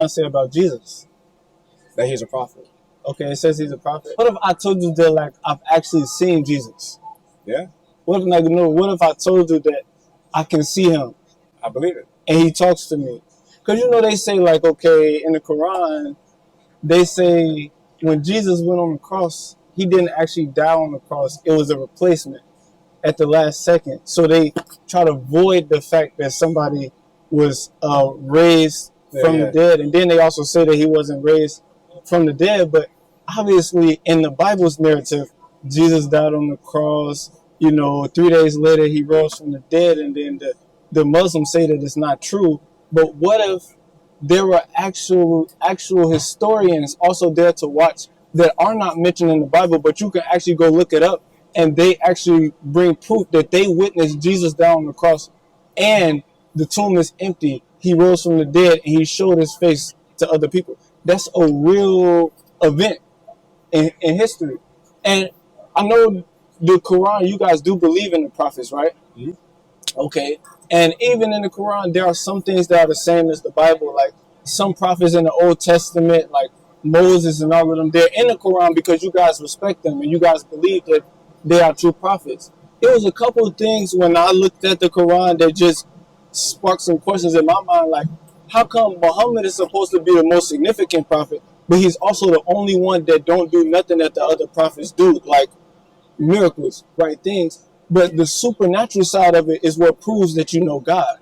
I say about Jesus? That he's a prophet. Okay, it says he's a prophet. What if I told you that like I've actually seen Jesus? Yeah, What if like no? What if I told you that I can see him I believe it. and he talks to me? Because you know they say like okay in the Quran they say when Jesus went on the cross he didn't actually die on the cross. It was a replacement at the last second. So they try to void the fact that somebody was raised from the dead, and then they also say that he wasn't raised from the dead. But obviously, in the Bible's narrative, Jesus died on the cross. You know, 3 days later he rose from the dead, and then the Muslims say that it's not true. But what if there were actual historians also there to watch that are not mentioned in the Bible, but you can actually go look it up, and they actually bring proof that they witnessed Jesus down on the cross, and the tomb is empty. He rose from the dead, and he showed his face to other people. That's a real event in history. And I know the Quran, you guys do believe in the prophets, right? Mm-hmm. Okay. And even in the Quran, there are some things that are the same as the Bible. Like some prophets in the Old Testament, like Moses and all of them, they're in the Quran because you guys respect them and you guys believe that they are true prophets. It was a couple of things when I looked at the Quran that just sparked some questions in my mind. Like, how come Muhammad is supposed to be the most significant prophet, but he's also the only one that don't do nothing that the other prophets do? Like, miracles, right things. But the supernatural side of it is what proves that you know God.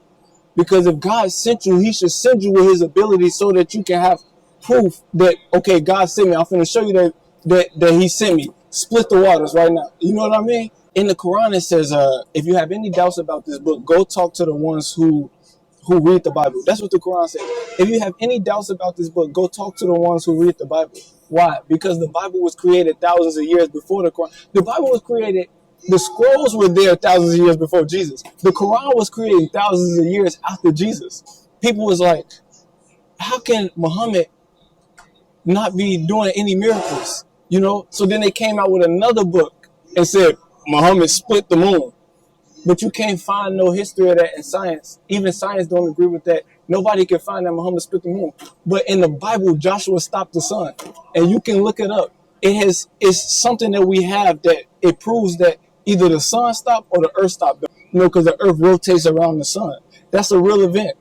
Because if God sent you, he should send you with his ability so that you can have proof that, okay, God sent me. I'm going to show you that he sent me. Split the waters right now. You know what I mean? In the Quran, it says, if you have any doubts about this book, go talk to the ones who read the Bible. That's what the Quran says. If you have any doubts about this book, go talk to the ones who read the Bible. Why? Because the Bible was created thousands of years before the Quran. The Bible was created, the scrolls were there thousands of years before Jesus. The Quran was created thousands of years after Jesus. People was like, how can Muhammad not be doing any miracles? You know? So then they came out with another book and said, Muhammad split the moon. But you can't find no history of that in science. Even science don't agree with that. Nobody can find that Muhammad split the moon. But in the Bible, Joshua stopped the sun. And you can look it up. It's something that we have that it proves that either the sun stopped or the earth stopped. You know, because the earth rotates around the sun. That's a real event.